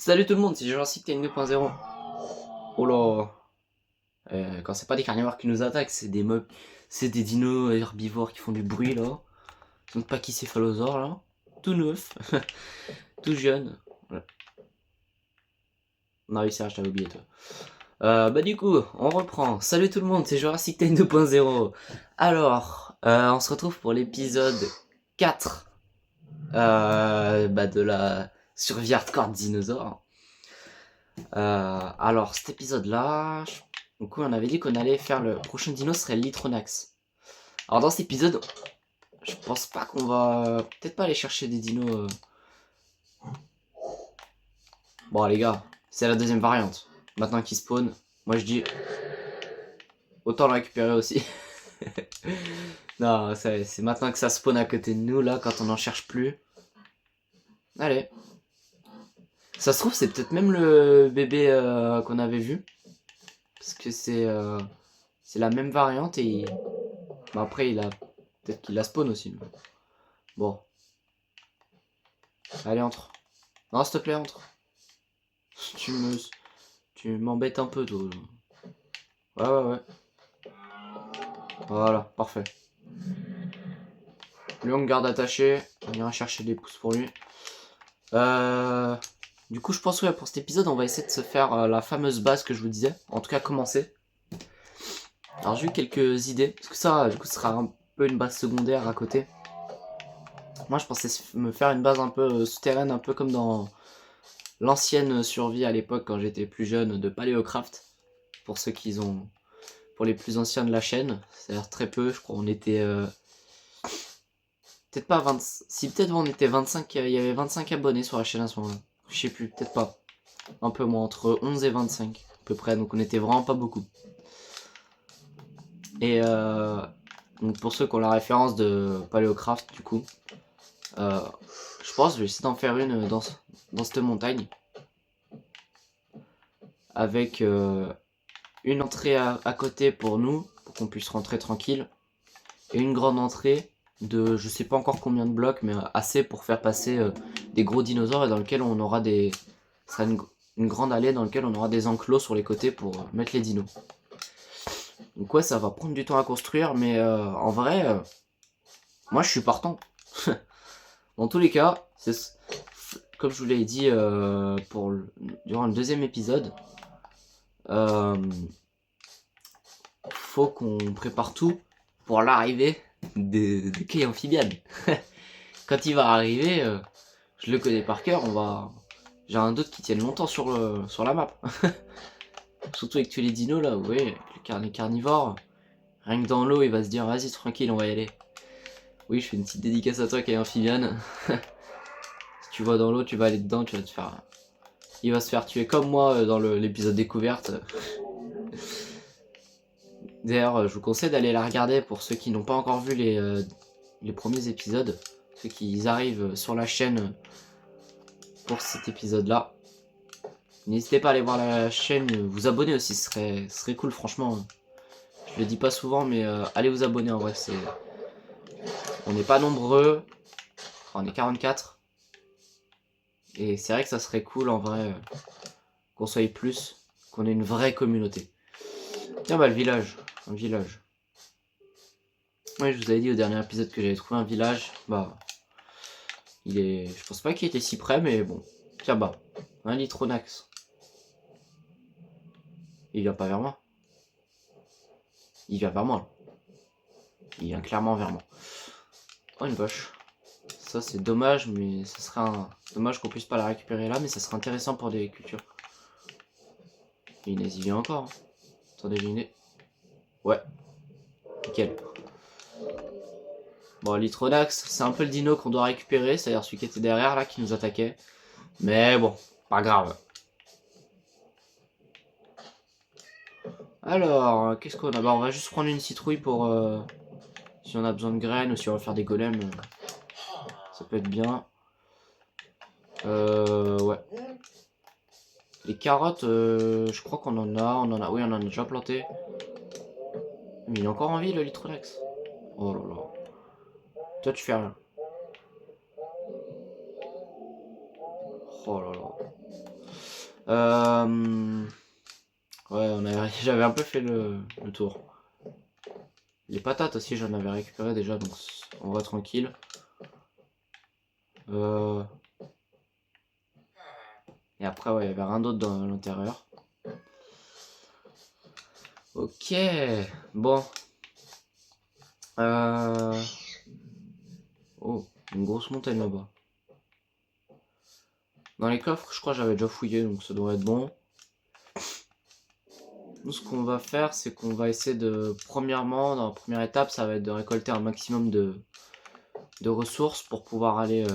Salut tout le monde, c'est Jurassic Time 2.0. Oh là. Quand c'est pas des carnivores qui nous attaquent, c'est des mobs, c'est des dinos herbivores qui font du bruit là. Donc pas qui céphalosaure là. Tout neuf, tout jeune. Voilà. Non oui Serge, t'avais oublié toi. Bah du coup, on reprend. Salut tout le monde, c'est Jurassic Time 2.0. Alors, on se retrouve pour l'épisode 4 de la survie hardcore de dinosaures. Alors cet épisode là, du coup on avait dit qu'on allait faire le prochain dino serait l'Itronax. Alors dans cet épisode, je pense pas qu'on va peut-être pas aller chercher des dinos. Bon les gars, c'est la deuxième variante. Maintenant qu'il spawn, moi je dis autant le récupérer aussi. Non, c'est maintenant que ça spawn à côté de nous là quand on n'en cherche plus. Allez. Ça se trouve c'est peut-être même le bébé qu'on avait vu. Parce que c'est la même variante et bah, après il a peut-être qu'il la spawn aussi. Mais... Bon. Allez, entre. Non, s'il te plaît, entre. Tu me... Tu m'embêtes un peu, toi. Ouais. Voilà, parfait. Lui, on garde attaché. On ira chercher des pouces pour lui. Du coup, je pense que pour cet épisode, on va essayer de se faire la fameuse base que je vous disais. En tout cas, commencer. Alors, j'ai eu quelques idées. Parce que ça, du coup, ce sera un peu une base secondaire à côté. Moi, je pensais me faire une base un peu souterraine, un peu comme dans l'ancienne survie à l'époque, quand j'étais plus jeune, de Paléocraft. Pour ceux qui ont... Pour les plus anciens de la chaîne, c'est-à-dire très peu, je crois on était... peut-être pas 20... Si peut-être on était 25, il y avait 25 abonnés sur la chaîne à ce moment-là. Je sais plus, peut-être pas. Un peu moins, entre 11 et 25 à peu près, donc on était vraiment pas beaucoup. Et donc pour ceux qui ont la référence de Paléocraft du coup, je pense que je vais essayer d'en faire une dans cette montagne. Avec une entrée à côté pour nous, pour qu'on puisse rentrer tranquille. Et une grande entrée de je sais pas encore combien de blocs, mais assez pour faire passer des gros dinosaures et dans lequel on aura des... Ce sera une grande allée dans laquelle on aura des enclos sur les côtés pour mettre les dinos. Donc ouais, ça va prendre du temps à construire, mais en vrai, moi je suis partant. Dans tous les cas, comme je vous l'ai dit durant le deuxième épisode, faut qu'on prépare tout pour l'arrivée de quai amphibienne. Quand il va arriver, je le connais par cœur, j'ai un doute qui tienne longtemps sur la map. Surtout avec tous les dinos là, ouais, les carnivores, rien que dans l'eau il va se dire vas-y tranquille on va y aller. Oui je fais une petite dédicace à toi quai amphibienne. Si tu vas dans l'eau tu vas aller dedans, tu vas te faire... Il va se faire tuer comme moi dans l'épisode découverte. D'ailleurs, je vous conseille d'aller la regarder pour ceux qui n'ont pas encore vu les premiers épisodes. Ceux qui arrivent sur la chaîne pour cet épisode-là. N'hésitez pas à aller voir la chaîne, vous abonner aussi, ce serait cool franchement. Je le dis pas souvent, mais allez vous abonner en vrai. On n'est pas nombreux, enfin, on est 44. Et c'est vrai que ça serait cool en vrai qu'on soit plus, qu'on ait une vraie communauté. Tiens bah le village, un village. Ouais, je vous avais dit au dernier épisode que j'avais trouvé un village. Bah, je pense pas qu'il était si près, mais bon. Tiens bah, un Litronax. Il vient pas vers moi. Il vient vers moi. Là. Il vient clairement vers moi. Oh une vache. Ça c'est dommage, mais ce serait dommage qu'on puisse pas la récupérer là, mais ça serait intéressant pour des cultures. Et Inès il vient encore. Hein. Attendez, j'ai une idée. Ouais. Nickel. Bon, Litronax, c'est un peu le dino qu'on doit récupérer, c'est-à-dire celui qui était derrière là, qui nous attaquait. Mais bon, pas grave. Alors, qu'est-ce qu'on a? Bah, on va juste prendre une citrouille pour... si on a besoin de graines ou si on va faire des golems. Ça peut être bien. Ouais. Les carottes, je crois qu'on en a. Oui, on en a déjà planté. Mais il est encore en vie le Litronax. Oh là là. Toi, tu fais rien. Oh là là. Ouais, j'avais un peu fait le tour. Les patates aussi, j'en avais récupéré déjà, donc on va tranquille. Et après, ouais, il y avait rien d'autre dans l'intérieur. Ok, bon. Oh, une grosse montagne là-bas. Dans les coffres, je crois que j'avais déjà fouillé, donc ça devrait être bon. Nous, ce qu'on va faire, c'est qu'on va essayer de... Premièrement, dans la première étape, ça va être de récolter un maximum de ressources pour pouvoir aller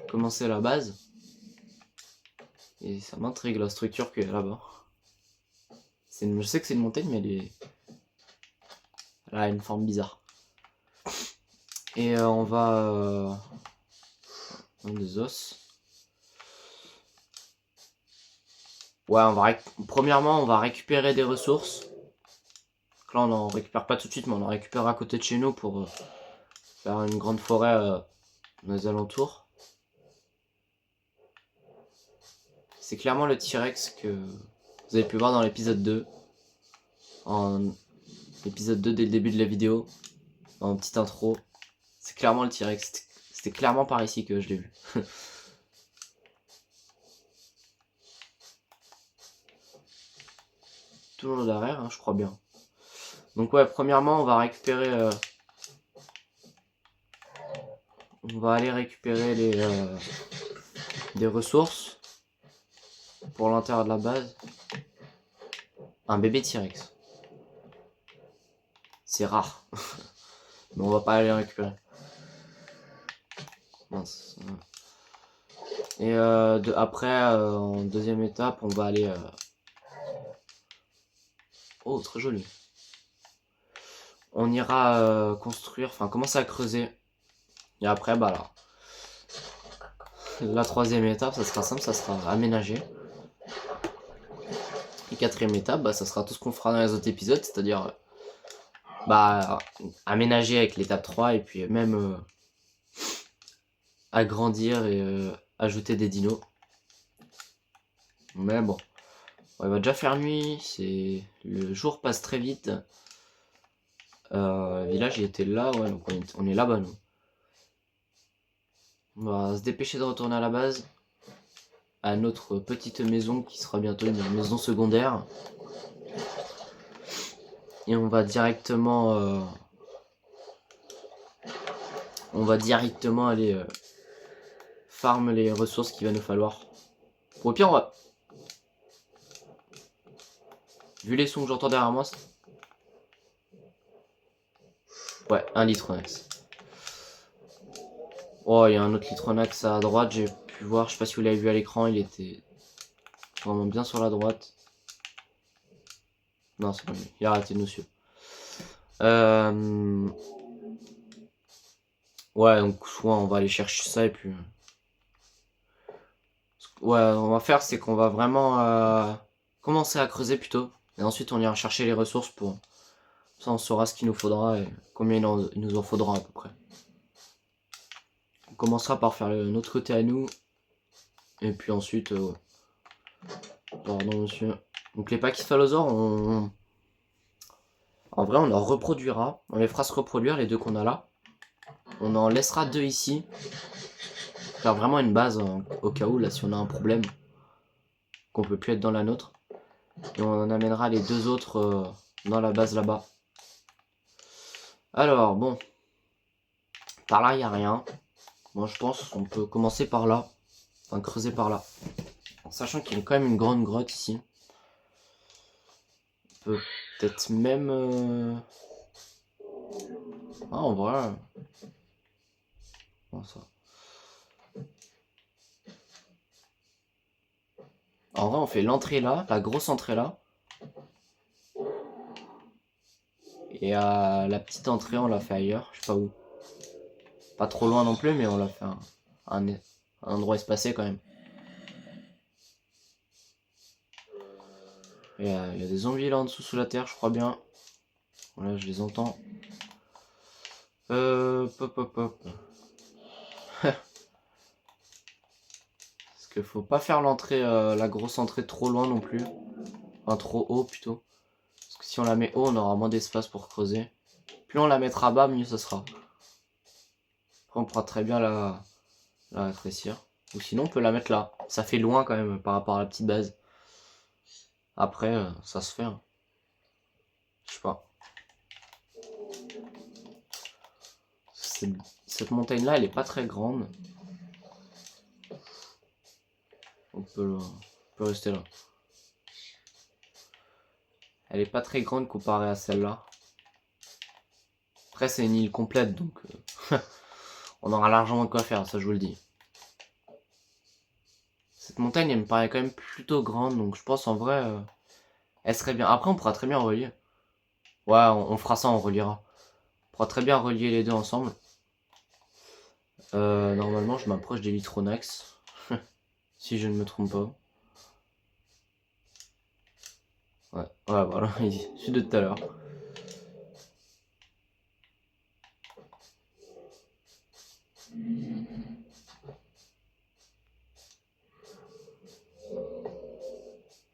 commencer la base. Et ça m'intrigue la structure qu'il y a là-bas. Je sais que c'est une montagne, mais elle a une forme bizarre. Et on va... des os. Ouais, premièrement, on va récupérer des ressources. Donc là, on n'en récupère pas tout de suite, mais on en récupère à côté de chez nous pour faire une grande forêt dans les alentours. C'est clairement le T-Rex que vous avez pu voir dans l'épisode 2. En épisode 2 dès le début de la vidéo. En petite intro. C'est clairement le T-Rex. C'était clairement par ici que je l'ai vu. Toujours derrière, hein, je crois bien. Donc ouais, premièrement, on va récupérer... on va aller récupérer des ressources pour l'intérieur de la base. Un bébé T-Rex. C'est rare. Mais on va pas aller le récupérer. Mince. Et après, en deuxième étape, on va aller... Oh, très joli. On ira construire, enfin commencer à creuser. Et après, bah là. La troisième étape, ça sera simple, ça sera aménager. Et quatrième étape, bah, ça sera tout ce qu'on fera dans les autres épisodes, c'est-à-dire bah, aménager avec l'étape 3 et puis même agrandir et ajouter des dinos. Mais bon, il va déjà faire nuit, le jour passe très vite. Village, il était là, ouais, donc on est là-bas, nous. On va se dépêcher de retourner à la base, à notre petite maison qui sera bientôt une maison secondaire. Et on va directement aller farm les ressources qu'il va nous falloir. Au pire, on va... Vu les sons que j'entends derrière moi, ouais, un Litronax. Oh, il y a un autre Litronax à droite, j'ai pu voir, je sais pas si vous l'avez vu à l'écran, il était vraiment bien sur la droite. Non, c'est pas lui, il a arrêté de nous suivre. Ouais, donc soit on va aller chercher ça et puis... Ouais, on va faire, c'est qu'on va vraiment commencer à creuser plutôt. Et ensuite, on ira chercher les ressources pour... Ça, on saura ce qu'il nous faudra et combien il nous en faudra à peu près. On commencera par faire notre côté à nous. Et puis ensuite... Pardon, monsieur. Donc les pachyphalosaures, en vrai, on en reproduira. On les fera se reproduire, les deux qu'on a là. On en laissera deux ici. Faire vraiment une base au cas où, là, si on a un problème. Qu'on peut plus être dans la nôtre. Et on en amènera les deux autres dans la base là-bas. Alors, bon. Par là, il n'y a rien. Moi, je pense qu'on peut commencer par là. Enfin, creuser par là. En sachant qu'il y a quand même une grande grotte ici. On peut peut-être même... Ah, en vrai... Comment ça? En vrai, on fait l'entrée là, la grosse entrée là. Et la petite entrée, on l'a fait ailleurs, je sais pas où. Pas trop loin non plus, mais on l'a fait un endroit espacé quand même. Il y a des zombies là en dessous sous la terre, je crois bien. Voilà, je les entends. Pop. Parce que que faut pas faire l'entrée, la grosse entrée trop loin non plus. Enfin trop haut plutôt. Parce que si on la met haut, on aura moins d'espace pour creuser. Plus on la mettra bas, mieux ce sera. Après on pourra très bien la rétrécir. Ou sinon on peut la mettre là. Ça fait loin quand même par rapport à la petite base. Après, ça se fait. Hein. Je sais pas. Cette montagne là, elle est pas très grande. On peut rester là. Elle est pas très grande comparée à celle-là. Après c'est une île complète donc on aura largement de quoi faire, ça je vous le dis. Cette montagne elle me paraît quand même plutôt grande donc je pense en vrai elle serait bien. Après on pourra très bien relier. Ouais on fera ça, on reliera. On pourra très bien relier les deux ensemble. Normalement je m'approche des Litronax. Si je ne me trompe pas. Ouais, voilà, celui de tout à l'heure.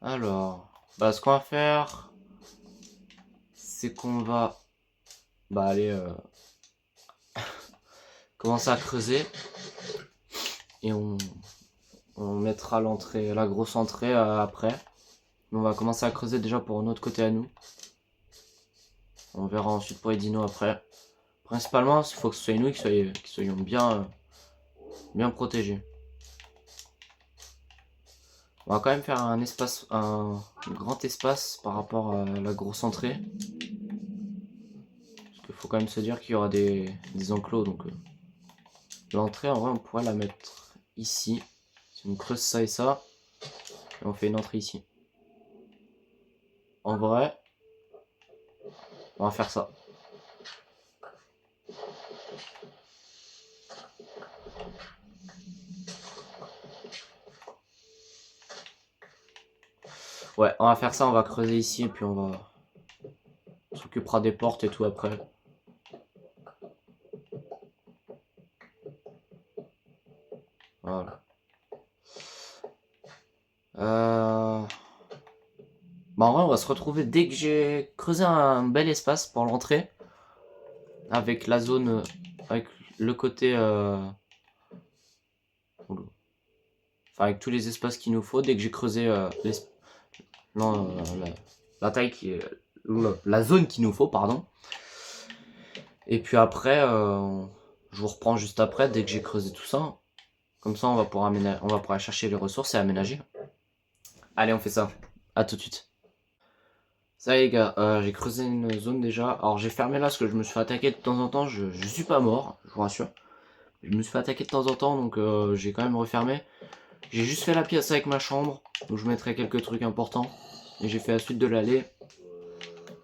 Alors, bah ce qu'on va faire, c'est qu'on va aller commencer à creuser et on mettra l'entrée, la grosse entrée après. Mais on va commencer à creuser déjà pour notre côté à nous. On verra ensuite pour les dinos après. Principalement, il faut que ce soit nous qui soyons bien protégés. On va quand même faire un espace, un grand espace par rapport à la grosse entrée. Parce qu'il faut quand même se dire qu'il y aura des enclos. Donc l'entrée, en vrai, on pourrait la mettre ici. Si on creuse ça et ça, et on fait une entrée ici. En vrai, on va faire ça. Ouais, on va faire ça, on va creuser ici et puis on s'occupera des portes et tout après. Voilà. Bah en vrai, on va se retrouver dès que j'ai creusé un bel espace pour l'entrée. Avec la zone, avec le côté... Enfin, avec tous les espaces qu'il nous faut. Dès que j'ai creusé la taille qui est... La zone qu'il nous faut, pardon. Et puis après, je vous reprends juste après, dès que j'ai creusé tout ça. Comme ça, on va pouvoir aller chercher les ressources et aménager. Allez, on fait ça. À tout de suite. Ça y est, les gars, j'ai creusé une zone déjà. Alors, j'ai fermé là parce que je me suis fait attaquer de temps en temps. Je suis pas mort, je vous rassure. Je me suis fait attaquer de temps en temps, donc j'ai quand même refermé. J'ai juste fait la pièce avec ma chambre, où je mettrai quelques trucs importants. Et j'ai fait la suite de l'allée.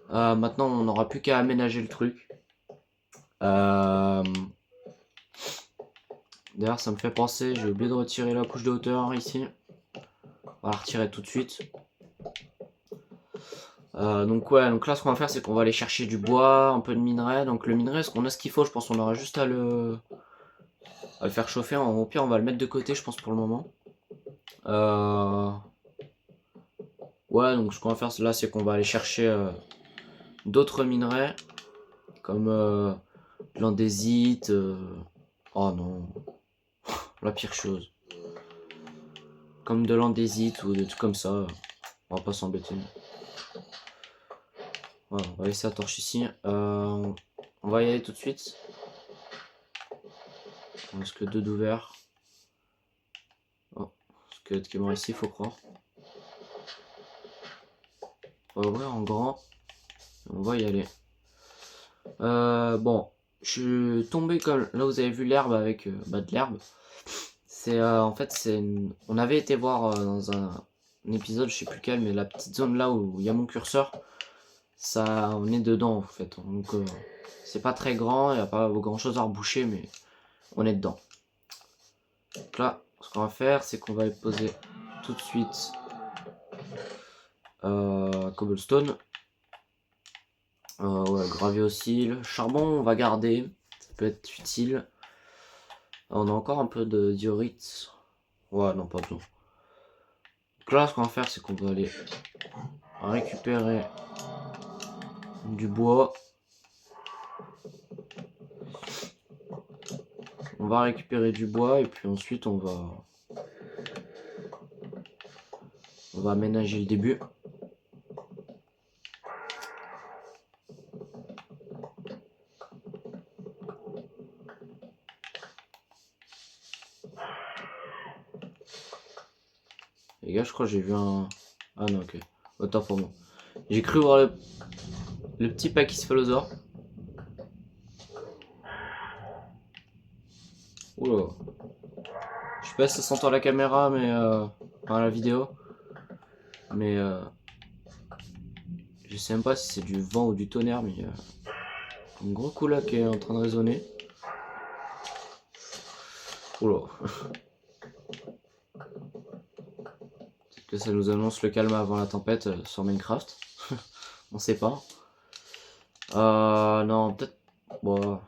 Maintenant, on n'aura plus qu'à aménager le truc. D'ailleurs, ça me fait penser, j'ai oublié de retirer la couche de hauteur ici. On va la retirer tout de suite. Donc ouais, donc là ce qu'on va faire c'est qu'on va aller chercher du bois, un peu de minerai. Donc le minerai, est-ce qu'on a ce qu'il faut? Je pense qu'on aura juste à le faire chauffer. Au pire on va le mettre de côté je pense pour le moment. Ouais, donc ce qu'on va faire là c'est qu'on va aller chercher d'autres minerais. Comme de l'andésite. Oh non, la pire chose. Comme de l'andésite ou des trucs comme ça. On va pas s'embêter. Voilà, on va laisser la torche ici. On va y aller tout de suite. Il reste que 2 d'ouvert. Oh, squelette qui est mort ici, faut croire. On va ouvrir en grand. On va y aller. Bon, je suis tombé comme là vous avez vu l'herbe avec de l'herbe. C'est en fait on avait été voir dans un épisode, je sais plus quel, mais la petite zone là où il y a mon curseur, ça on est dedans en fait. Donc c'est pas très grand, il n'y a pas grand chose à reboucher, mais on est dedans. Donc là, ce qu'on va faire, c'est qu'on va poser tout de suite cobblestone. Ouais, gravier aussi. Le charbon, on va garder. Ça peut être utile. On a encore un peu de diorite. Ouais, non, pas besoin. Donc là, ce qu'on va faire, c'est qu'on va aller récupérer du bois. On va récupérer du bois et puis ensuite on va aménager le début. Les gars, je crois que j'ai vu un... Ah non, ok. Autant pour moi. J'ai cru voir le petit Pachycephalosaure. Oula. Je sais pas si ça s'entend à la caméra, mais... Enfin, à la vidéo. Mais... Je sais même pas si c'est du vent ou du tonnerre, mais... un gros coup là qui est en train de résonner. Oula. Peut-être que ça nous annonce le calme avant la tempête sur Minecraft. On sait pas. Non, peut-être... Bon...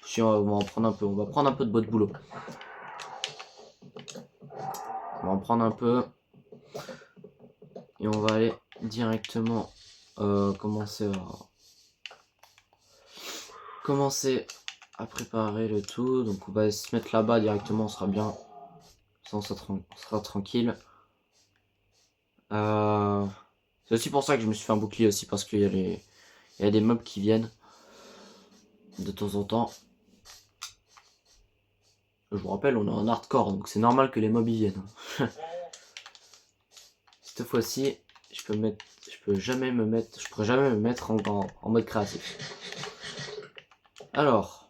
Si on va en prendre un peu. On va prendre un peu de bois de boulot. On va en prendre un peu. Et on va aller directement commencer à préparer le tout. Donc on va se mettre là-bas directement, on sera bien. Ça, on sera tranquille. C'est aussi pour ça que je me suis fait un bouclier aussi, parce qu'il y a des mobs qui viennent de temps en temps. Je vous rappelle, on est en hardcore, donc c'est normal que les mobs y viennent. Cette fois-ci, je pourrais jamais me mettre en mode créatif. Alors,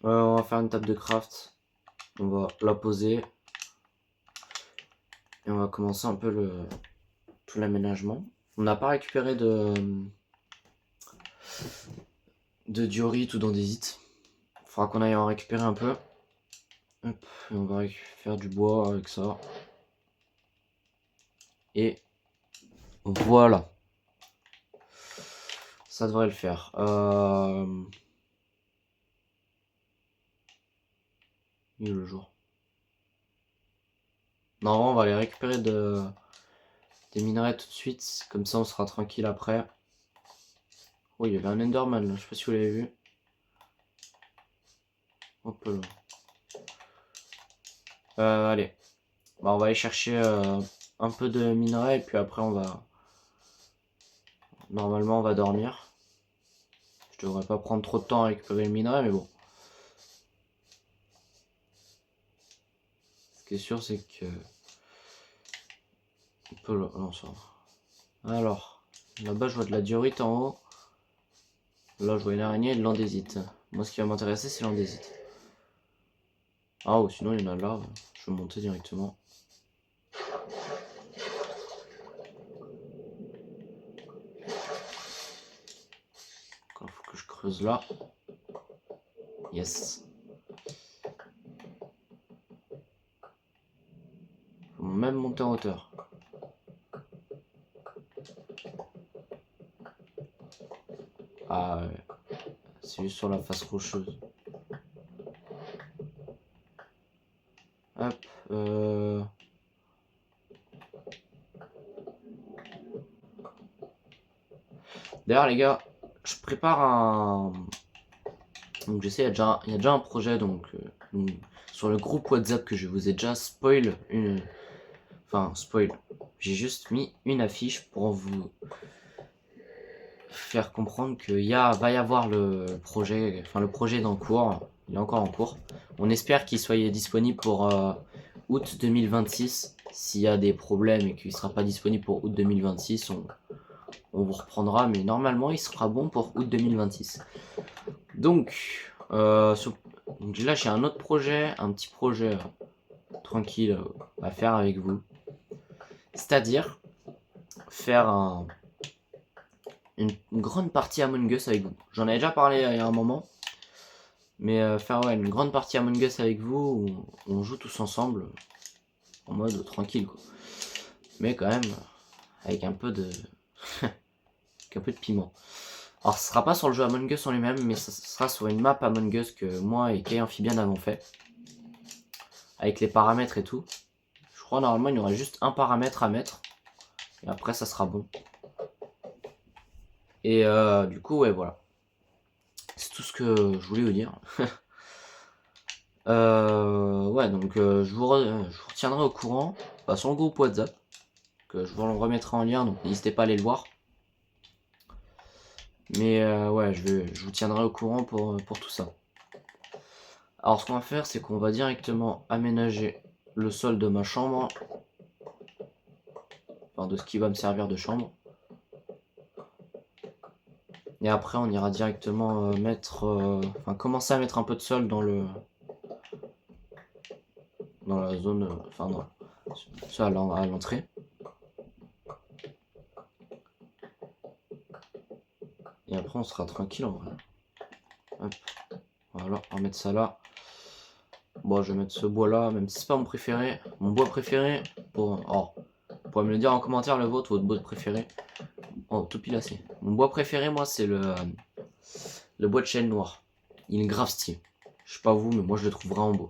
on va faire une table de craft. On va la poser. Et on va commencer un peu tout l'aménagement. On n'a pas récupéré de diorite ou d'andésite. Il faudra qu'on aille en récupérer un peu. Hop, et on va faire du bois avec ça. Et voilà. Ça devrait le faire. Il est le jour. Normalement, on va aller récupérer des minerais tout de suite. Comme ça, on sera tranquille après. Oh, il y avait un Enderman là. Je sais pas si vous l'avez vu. Hop là. Allez. Bah, on va aller chercher un peu de minerais. Et puis après, normalement, on va dormir. Je devrais pas prendre trop de temps à récupérer le minerai, mais bon. Ce qui est sûr, c'est que... Non, ça va. Alors, là-bas, je vois de la diorite en haut. Là, je vois une araignée et de l'andésite. Moi, ce qui va m'intéresser, c'est l'andésite. Ah, ou sinon, il y en a là. Je vais monter directement. Il faut que je creuse là. Yes. Faut même monter en hauteur. Ah ouais. C'est juste sur la face rocheuse. Hop. D'ailleurs les gars, je prépare un... Donc je sais, il y a déjà un projet donc sur le groupe WhatsApp que je vous ai déjà spoil une... Enfin spoil. J'ai juste mis une affiche pour vous faire comprendre qu'il va y avoir le projet, enfin le projet est en cours, il est encore en cours. On espère qu'il soit disponible pour août 2026. S'il y a des problèmes et qu'il ne sera pas disponible pour août 2026, on vous reprendra, mais normalement il sera bon pour août 2026. Donc, donc là j'ai un autre projet, un petit projet tranquille à faire avec vous. C'est-à-dire faire une grande partie Among Us avec vous. J'en avais déjà parlé il y a un moment. Mais faire une grande partie Among Us avec vous, où on joue tous ensemble, en mode tranquille quoi. Mais quand même, avec un peu de... avec un peu de piment. Alors ce sera pas sur le jeu Among Us en lui-même, mais ce sera sur une map Among Us que moi et Kay Amphibian avons fait. Avec les paramètres et tout. Je crois normalement il y aurait juste un paramètre à mettre. Et après ça sera bon. Et du coup ouais voilà. C'est tout ce que je voulais vous dire. Ouais donc je vous retiendrai au courant sur le groupe WhatsApp. Que je vous le remettrai en lien, donc n'hésitez pas à aller le voir. Mais ouais, je vous tiendrai au courant pour tout ça. Alors ce qu'on va faire, c'est qu'on va directement aménager le sol de ma chambre. Enfin de ce qui va me servir de chambre. Et après on ira directement enfin commencer à mettre un peu de sol dans la zone, à l'entrée. Et après on sera tranquille en vrai. Hop. Voilà, on va mettre ça là. Bon, je vais mettre ce bois là, même si c'est pas mon préféré. Mon bois préféré, vous pourrez me le dire en commentaire le vôtre, votre bois préféré. Oh, tout pilassé. Mon bois préféré, moi, c'est le bois de chêne noir. Il est grave stylé. Je sais pas vous, mais moi je le trouve vraiment beau.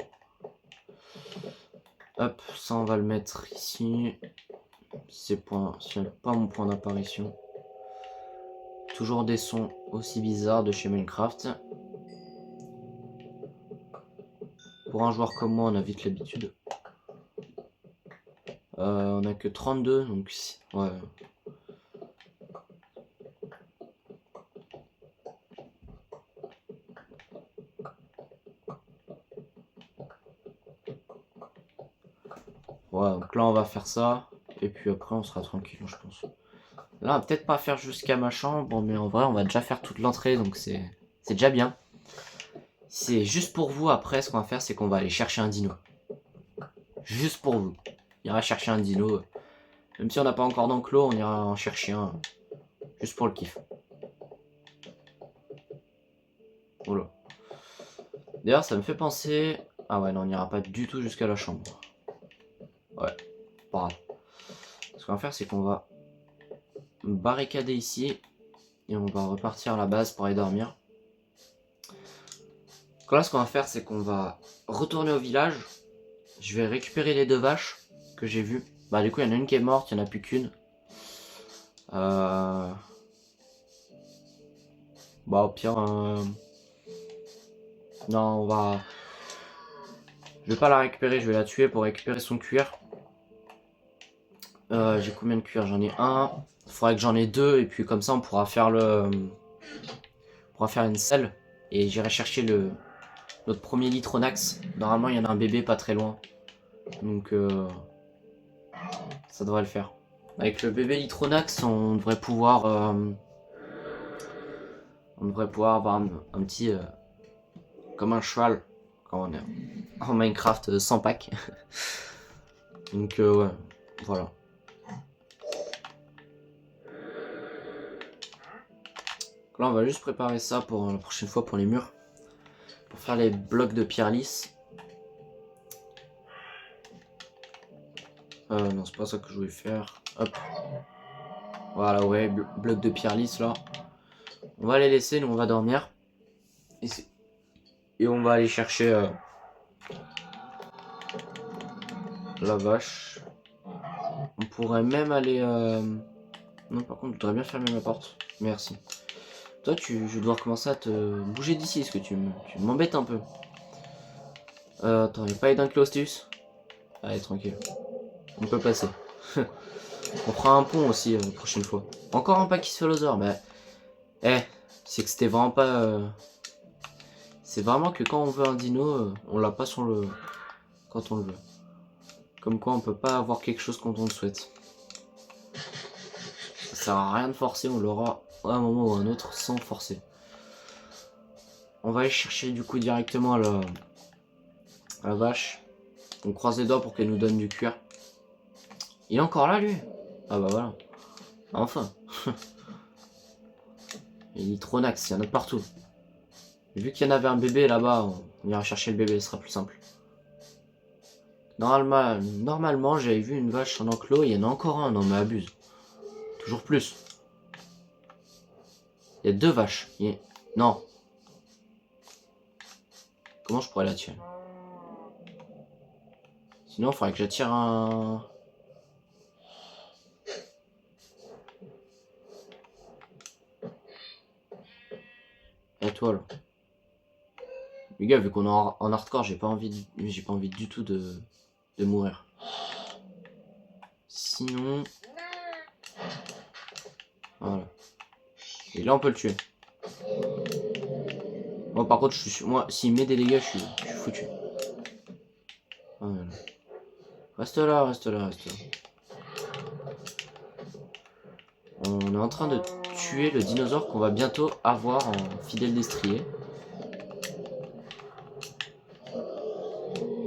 Hop, ça on va le mettre ici. C'est pas mon point d'apparition. Toujours des sons aussi bizarres de chez Minecraft. Pour un joueur comme moi, on a vite l'habitude. On a que 32, donc ouais. Ouais, donc là on va faire ça. Et puis après on sera tranquille, je pense. Là on va peut-être pas faire jusqu'à ma chambre. Bon, mais en vrai on va déjà faire toute l'entrée, donc c'est déjà bien. C'est juste pour vous. Après ce qu'on va faire, c'est qu'on va aller chercher un dino. Juste pour vous. On ira chercher un dino. Même si on n'a pas encore d'enclos, on ira en chercher un. Juste pour le kiff. Voilà. D'ailleurs ça me fait penser... Ah ouais non, on n'ira pas du tout jusqu'à la chambre. Ouais, pas grave. Ce qu'on va faire, c'est qu'on va barricader ici. Et on va repartir à la base pour aller dormir. Donc là ce qu'on va faire, c'est qu'on va retourner au village. Je vais récupérer les 2 vaches que j'ai vues. Bah du coup il y en a une qui est morte, il n'y en a plus qu'une. Bah au pire... Non, je vais pas la récupérer, je vais la tuer pour récupérer son cuir. J'ai combien de cuir? J'en ai un. Il faudrait que j'en ai 2 et puis comme ça on pourra faire une selle. Et j'irai chercher notre premier Litronax. Normalement il y en a un bébé pas très loin. Donc ça devrait le faire. Avec le bébé Litronax on devrait pouvoir avoir un petit... comme un cheval quand on est en Minecraft sans pack. Donc ouais, voilà. Là on va juste préparer ça pour la prochaine fois pour les murs. Pour faire les blocs de pierre lisse. Non c'est pas ça que je voulais faire. Hop. Voilà ouais, blocs de pierre lisse là. On va les laisser, nous on va dormir. Et on va aller chercher la vache. On pourrait même aller... Non par contre je voudrais bien fermer ma porte. Merci. Toi je vais devoir commencer à te bouger d'ici, parce que tu m'embêtes un peu. Attends, y'a pas d'Inclostus? Allez tranquille. On peut passer. On fera un pont aussi la prochaine fois. Encore un Pachycephalosaure, mais... c'est que c'était vraiment pas... C'est vraiment que quand on veut un dino, on l'a pas quand on le veut. Comme quoi on peut pas avoir quelque chose quand on le souhaite. Ça sert à rien de forcer, on l'aura à un moment ou à un autre sans forcer. On va aller chercher du coup directement la vache. On croise les doigts pour qu'elle nous donne du cuir. Il est encore là lui? Ah bah voilà. Enfin. Il est trop nax, il y en a de partout. Vu qu'il y en avait un bébé là-bas, on ira chercher le bébé, ce sera plus simple. Normalement j'avais vu une vache en enclos, il y en a encore un, non mais abuse. Toujours plus. Il y a 2 vaches. Non. Comment je pourrais la tuer? Sinon, il faudrait que j'attire un... Et toi, là. Les gars, vu qu'on est en hardcore, j'ai pas envie du tout de mourir. Sinon... Voilà. Et là, on peut le tuer. Moi, par contre, moi, s'il met des dégâts, je suis foutu. Voilà. Reste là, reste là, reste là. On est en train de tuer le dinosaure qu'on va bientôt avoir en fidèle destrier.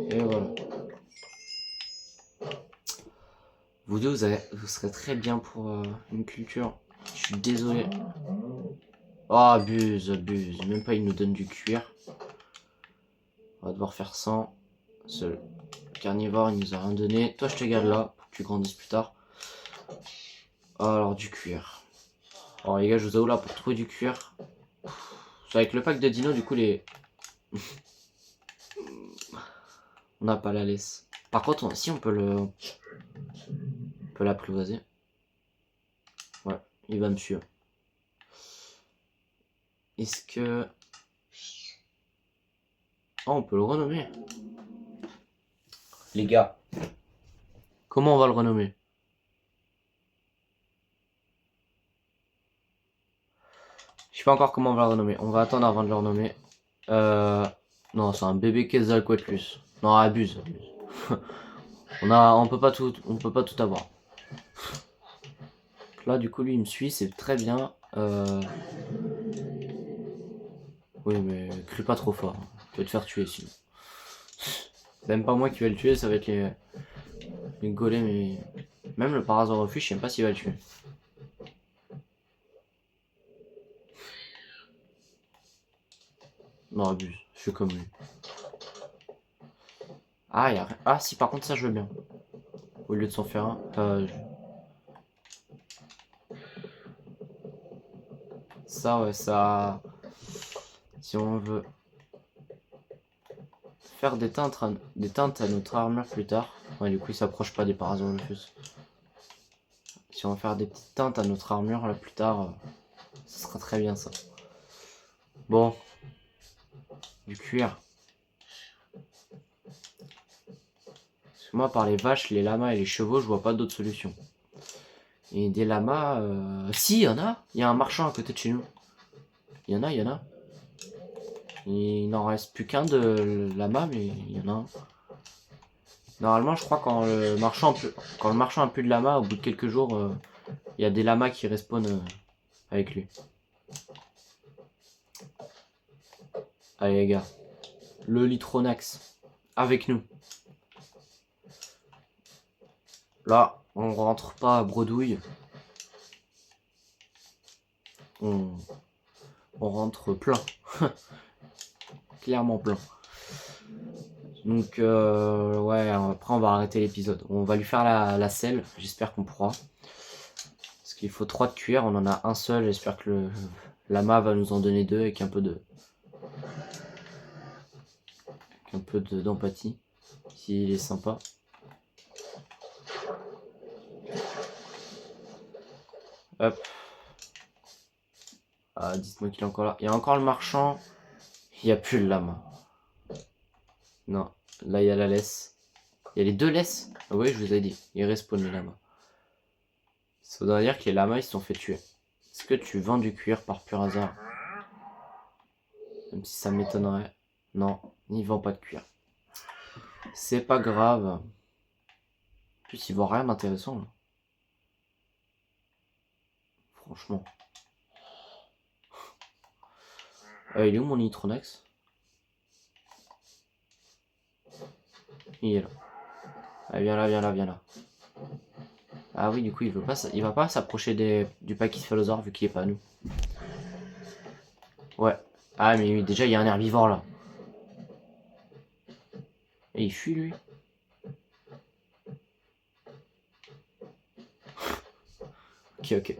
Et voilà. Vous deux, vous serez très bien pour une culture. Je suis désolé. Oh, abuse, abuse. Même pas, il nous donne du cuir. On va devoir faire 100. Ce carnivore, il nous a rien donné. Toi, je te garde là pour que tu grandisses plus tard. Alors, du cuir. Alors, les gars, je vous avoue là pour trouver du cuir. Avec le pack de dino, du coup, les... on n'a pas la laisse. Par contre, si on peut le... On peut l'apprivoiser. Ouais, il va me suivre. Est-ce que... Oh, on peut le renommer. Les gars. Comment on va le renommer? Je sais pas encore comment on va le renommer. On va attendre avant de le renommer. Non, c'est un bébé Quetzalcoatlus. Non, abuse. on peut pas tout avoir. Là, du coup, lui, il me suit, c'est très bien. Oui, mais crie pas trop fort. Je vais te faire tuer sinon. C'est même pas moi qui vais le tuer, ça va être les golems. Mais même le Parasaurolophus, je sais même pas s'il va le tuer. Non, abuse. Je suis comme lui. Ah, y'a rien. Ah, si, par contre, ça, je veux bien. Au lieu de s'en faire un. Ça, ouais, ça... Si on veut faire des teintes à notre armure plus tard. Ouais, du coup, il s'approche pas des Parasaurolophus. Si on veut faire des petites teintes à notre armure là plus tard, ça sera très bien ça. Bon. Du cuir. Parce que moi, par les vaches, les lamas et les chevaux, je vois pas d'autre solution. Et des lamas... Si, il y en a. Il y a un marchand à côté de chez nous. Il y en a, il y en a. Il n'en reste plus qu'un de lama, mais il y en a un. Normalement, je crois quand le marchand a plus de lama, au bout de quelques jours, il y a des lamas qui respawnent avec lui. Allez les gars. Le Litronax. Avec nous. Là, on rentre pas à bredouille. On rentre plein. Clairement plein. Donc, ouais, après on va arrêter l'épisode. On va lui faire la selle. J'espère qu'on pourra. Parce qu'il faut 3 de cuir. On en a un seul. J'espère que le lama va nous en donner 2 avec un peu d'empathie. S'il est sympa. Hop. Ah, dites-moi qu'il est encore là. Il y a encore le marchand. Il n'y a plus le lama. Non, là il y a la laisse. Il y a les 2 laisses. Ah oui, je vous ai dit. Il respawn les lamas. Ça voudrait dire que les lamas ils se sont fait tuer. Est-ce que tu vends du cuir par pur hasard? Même si ça m'étonnerait. Non, il vend pas de cuir. C'est pas grave. En plus, il vend rien d'intéressant. Là. Franchement. Il est où mon Nitronax? Il est là. Ah, viens là, viens là, viens là. Ah oui, du coup, il va pas s'approcher du Pachycephalosaure vu qu'il est pas à nous. Ouais. Ah, mais oui, déjà, il y a un herbivore là. Et il fuit lui. Ok, ok.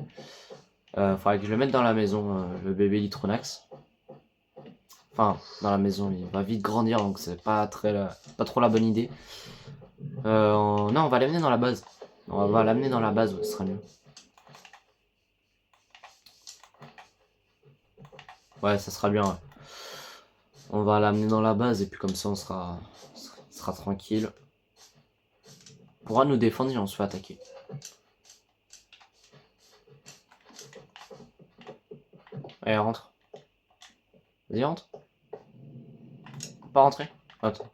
Faudrait que je le mette dans la maison, le bébé Litronax. Enfin, dans la maison, il va vite grandir, donc c'est pas trop la bonne idée. Non, on va l'amener dans la base. On va l'amener dans la base, ouais, ce sera mieux. Ouais, ça sera bien, ouais. On va l'amener dans la base et puis comme ça on sera tranquille. On pourra nous défendre et on se fait attaquer. Allez, rentre. Vas-y, rentre. Pas rentrer. Attends.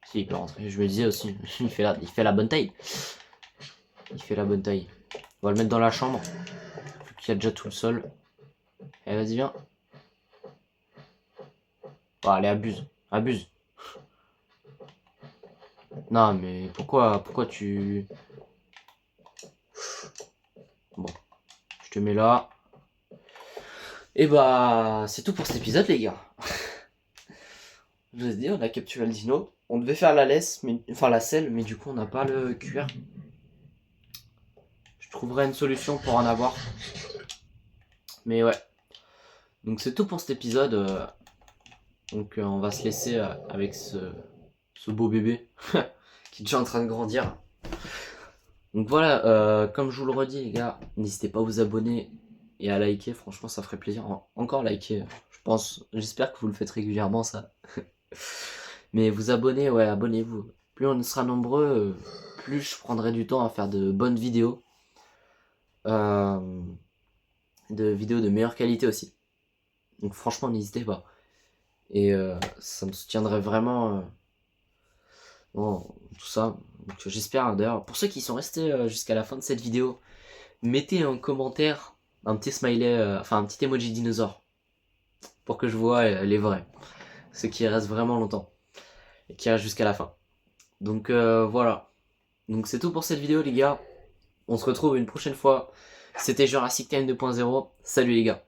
Si, il peut rentrer. Je me disais aussi, il fait la bonne taille. Il fait la bonne taille. On va le mettre dans la chambre. Vu qu'il y a déjà tout le sol. Allez, vas-y, viens. Oh, allez, abuse. Abuse. Non, mais pourquoi tu... Bon. Je te mets là. Et bah, c'est tout pour cet épisode, les gars. Je vous ai dit, on a capturé le dino. On devait faire la laisse, mais... enfin la selle, mais du coup, on n'a pas le cuir. Je trouverai une solution pour en avoir. Mais ouais. Donc c'est tout pour cet épisode. Donc on va se laisser avec ce beau bébé qui est déjà en train de grandir. Donc voilà, comme je vous le redis les gars, n'hésitez pas à vous abonner et à liker, franchement ça ferait plaisir. Encore liker, je pense, j'espère que vous le faites régulièrement ça. Mais vous abonner, ouais, abonnez-vous. Plus on sera nombreux, plus je prendrai du temps à faire de bonnes vidéos. De vidéos de meilleure qualité aussi. Donc franchement n'hésitez pas. Et ça me soutiendrait vraiment tout ça. Donc j'espère d'ailleurs, pour ceux qui sont restés jusqu'à la fin de cette vidéo, mettez en commentaire un petit smiley, enfin un petit emoji dinosaure. Pour que je vois les vrais. Ceux qui restent vraiment longtemps. Et qui restent jusqu'à la fin. Donc voilà. Donc c'est tout pour cette vidéo les gars. On se retrouve une prochaine fois. C'était Jurassic Time 2.0. Salut les gars.